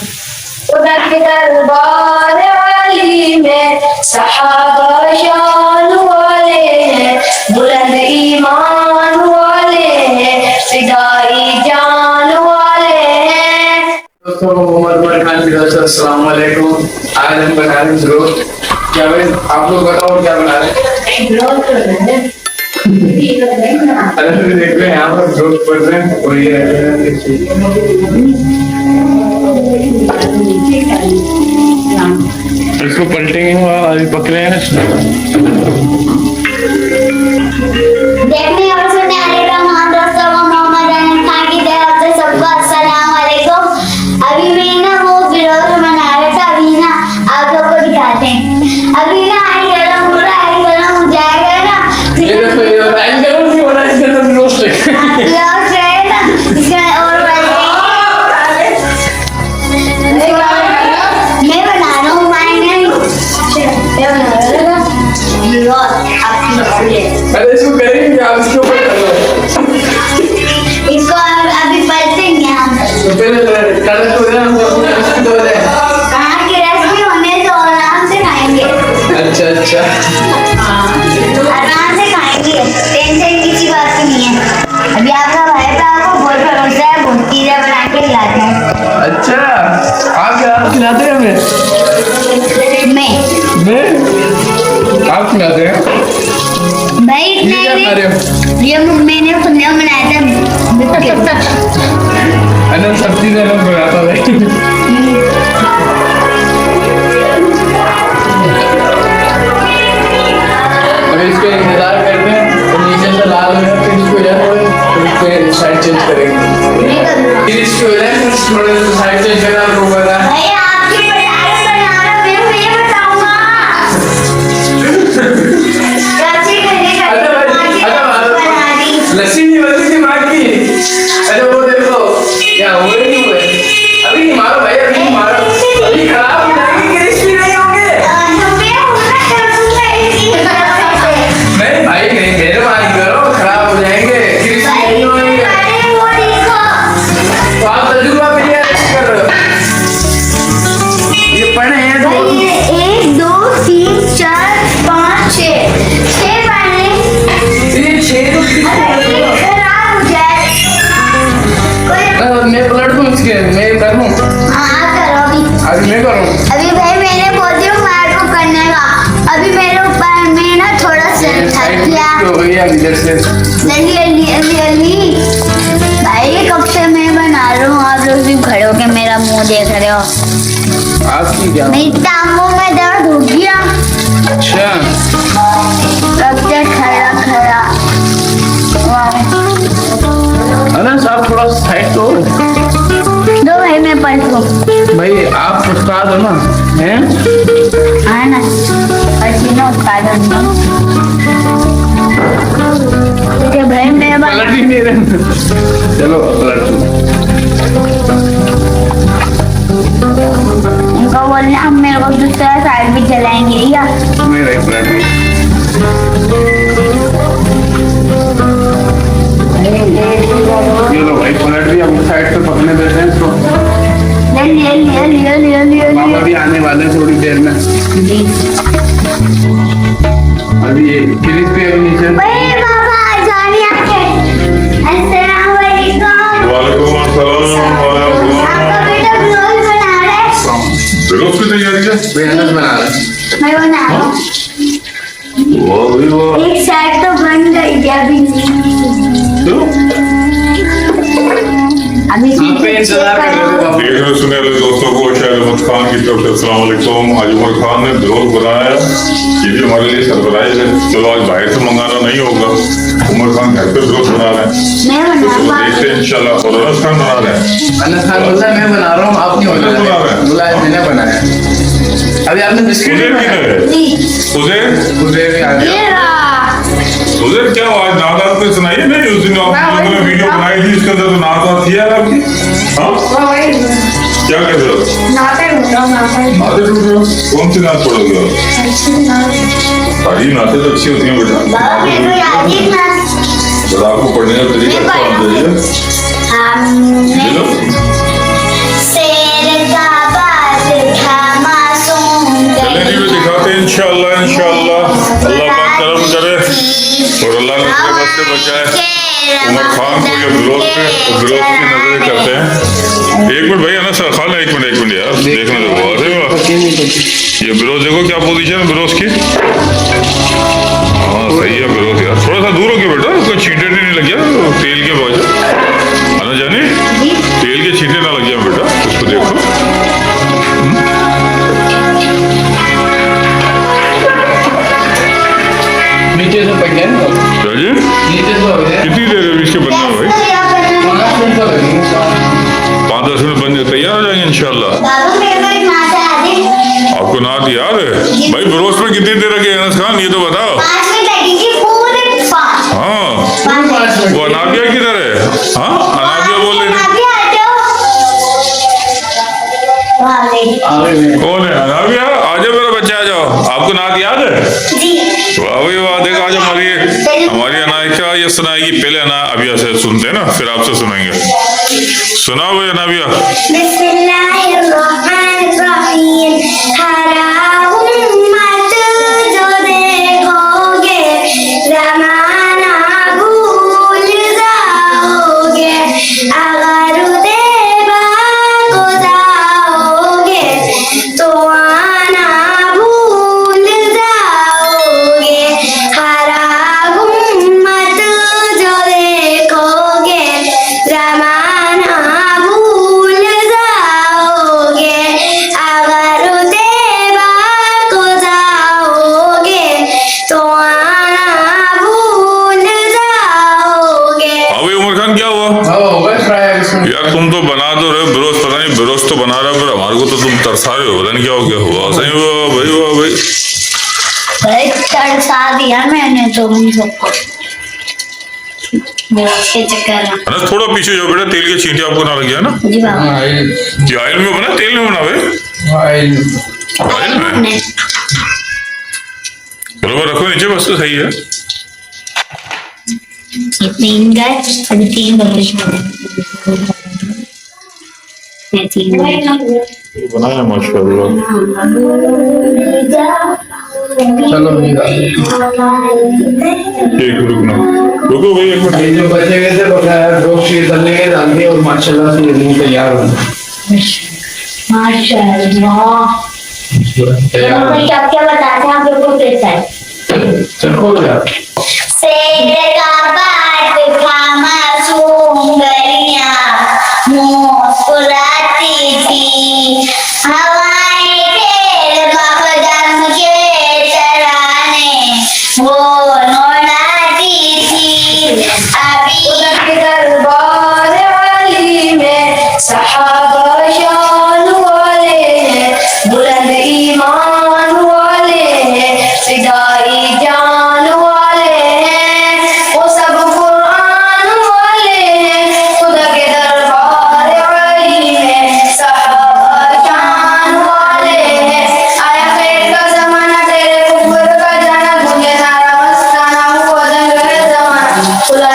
उधर के दरबार वाली में सहाबा शान वाले हैं, बुलंद ईमान वाले हैं, फिदाई जान वाले हैं। दोस्तों मोहम्मद खान की तरफ से अस्सलाम वालेकुम। आज हम बना रहे हैं ग्रोथ। क्या भाई आप लोग बताओ क्या बना रहे हैं? अरे देख रहे हैं यहाँ पर ग्रोथ पढ़ रहे हैं और ये इसको पलटेंगे अभी पकड़े हैं। देखने और सुनने वाले तमाम दोस्तों को मोहम्मद अनस खान की तरफ से सबको अस्सलाम वालेकुम। अभी मैं ना वो वीडियो बना रहा था, अभी ना आप लोग को दिखाते हैं। अभी ना आई गरम हो जाएगा ना। ये देखो ये लाइन करो नहीं हो रहा है, इसके अंदर रोस्ट है। लॉस है ना, इसमें और मैं बना रहा हूँ अरे इसको करेंगे क्या? इसके ऊपर इसको अभी पलटेंगे हम। तो पहले कलर हो जाए, हम रेसिपी हो जाए। कहाँ की रेसिपी होने तो आराम से खाएंगे। अच्छा अच्छा आराम से खाएंगे, टेंशन किसी बात की नहीं है। अभी आपका भाई तो आपको बहुत भरोसा है, बहुत चीजें बना के खिलाते हैं। अच्छा आप क्या खिलाते हैं हमें? मैं आप खिलाते हैं भाई ये क्या खा रहे हो? ये मैंने खुद ने बनाया था बिस्किट। अनंत सब चीजें अलग बनाता है। अभी इसका इंतजार करते हैं तो नीचे से लाल हो जाए, फिर इसको जाए फिर इसको साइड चेंज करेंगे। फिर इसको हो जाए फिर थोड़े साइड चेंज करना आपको पता है। भाई आपकी बजाय बना रहा मैं बताऊंगा कैसे करने का। बना दी लस्सी नहीं बनती थी माँ की। अरे वो देखो क्या हुए नहीं हुए। अभी नहीं मारो भाई, अभी नहीं मारो, अभी खराब हो जाएंगे, क्रिस्पी नहीं होंगे। नहीं भाई नहीं, मेहरबानी करो, खराब हो जाएंगे, क्रिस्पी नहीं होंगे। तो आप तजुर्बा बढ़िया कर रहे हो। ये पढ़े हैं तो 1 2 3 4 5 6 पढ़ने। ये 6 तो खराब हो जाए मैं पलट दूं इसके, मैं करूं हाँ करो अभी मैं करूं। अभी भाई मैंने बोल दिया मार को करने का। अभी मेरे ऊपर मैं ना थोड़ा सा थक गया। हो गई है इधर से। जल्दी भाई ये कब से मैं बना रहा हूँ, आप लोग भी खड़े होके मेरा मुंह देख रहे हो। आपकी क्या? मेरी टांगों में दर्द हो गया। अच्छा कब से खड़ा खड़ा। अनंत आप थोड़ा साइड तो दो भाई मैं पलटूं। भाई आप उस्ताद हो ना हैं? हाँ ना पसीना उत्पादन ठीक भाई मैं पलट ही नहीं रहे। चलो पलट दो। उनका बोलना हम मेरे को दूसरा साइड भी चलाएंगे या मेरा ही पलट दो। ये लो भाई पलट भी, हम साइड पे पकड़ने देते हैं इसको। मामा भी आने वाले हैं थोड़ी देर में। अभी ये क्रिस्पी अभी नीचे। वालेकुम अस्सलाम रोज की तैयारी है। भाई अनंत बना रहा है। मैं बना रहा हूँ। वाह भाई वाह। एक साइड तो बन गई है अभी आप पे इंतजार कर रहे थे बाबू। देखने सुनने वाले दोस्तों को शायद अहमद खान की तरफ से अस्सलाम वालेकुम। आज उमर खान ने ब्लॉग बनाया, ये भी हमारे लिए सरप्राइज है। चलो आज बाहर से मंगाना नहीं होगा, उमर खान घर पे ब्लॉग बना रहे हैं। मैं तो बना देखते हैं इंशाल्लाह। और अनस खान बना रहे हैं। अनंत खान बोल रहा है मैं बना रहा हूँ, आप नहीं अनंत बना रहे हैं। बोला है मैंने बनाया। अभी आपने बिस्किट उधर की है उधर भी आ गया। उधर क्या आज नादात ने सुनाई नहीं? उस दिन आपने वीडियो बनाई थी, इसके अंदर तो नादात थी यार आपकी। हाँ क्या कर रहे हो? नाते टूट रहे हो? कौन सी नात पढ़ोगे आप? सारी नाते तो अच्छी होती हैं बेटा। बस आपको पढ़ने का तरीका अच्छा होना चाहिए। शेर का इंशाल्लाह अल्लाह पाक करम करे और अल्लाह ने मुसीबत से बचाए उमर खान को ये बिलोज पे बिलोज की नजरें करते हैं। एक मिनट भाई अनस खान, एक मिनट यार देखने दो। अरे वाह, ये बिलोज देखो क्या पोजीशन है बिलोज की। हाँ सही है बिलोज यार, थोड़ा सा दूर हो गया बेटा, कोई छींटे नहीं लग गया तेल के वजह है ना जानी, तेल के छींटे ना लग गया बेटा, उसको देखो। नीचे से पक गया ना, क्या जी? नीचे से हो गया। कितनी देर है इसके बनने में भाई? 5 मिनट तो लगेंगे। 5-10 मिनट बन जाए तैयार हो जाएंगे इंशाल्लाह। बाबू मेरे को एक नाता याद है। आपको नात याद है भाई? बरोस में कितनी देर लगे अनस खान ये तो बताओ। 5 मिनट लगेंगे, पूरे 5। हाँ 5 मिनट। वो अनाबिया किधर है? हाँ अनाबिया बोल रहे थे। कौन है अनाबिया? आ जाओ मेरा बच्चा आ जाओ, आपको नात याद है? वाह भाई वाह, देखो आज हमारी अनायका ये सुनाएगी। पहले अनाबिया से सुनते हैं ना, फिर आपसे सुनाएंगे। सुनाओ भाई अनाबिया। बिस्मिल्लाहिर्रहमानिर्रहीम। हराम मत जो देखोगे, ज़माना भूल जाओगे। अगर देवा को जाओगे, तो आना भूल जाओगे। हराम मत जो देखोगे, ज़माना भूल जाओगे। अगर देवा को जाओगे, तो आना भूल जाओगे। अभी उमर खान क्या हुआ होगा फ्राई इसमें। यार? तुम तो बना दो रहे बिरोज, पता नहीं बिरोज तो बना रहा है, पर हमारे को तो तुम तरसा रहे हो, पता नहीं क्या हो गया। हुआ सही हुआ भाई, हुआ भाई। भाई तरसा दिया मैंने तो उन सबको के चक्कर में। अनस थोड़ा पीछे जाओ बेटा, तेल के छींटे आपको ना लग गया ना? जी बाबा। ये ऑयल में बना तेल में बना भाई? ऑयल में। चलो वो रखो नीचे, बस तो सही है। तीन गए, अभी 3 बजे। मैं 3 बनाया माशाल्लाह। चलो एक रुकना, रुको भाई एक मिनट। ये जो बचे गए थे बकाया रोस्ट ये तलने के डाल दिए और माशाल्लाह से ये नहीं तैयार हो माशाल्लाह। क्या क्या बताते हैं आप लोगों को? कैसा है? चलो यार शेर का बाट था मासूम गरिया, मुस्कुराती थी हवाएं के बदन के तराने वो नोड़ाती थी। अभी दरबार वाली में सहाबा शान वाले हैं, बुलंद ईमान वाले हैं, फिदाई जान वाले हैं, वो सब कुरान वाले हैं। खुदा के दरबार वाली में सहाबा शान वाले हैं। आया खैर का जमाना, तेरे कुफ्र का जाना, तुझे नारा मस्ताना हुआ दंगल जमाना। खुदा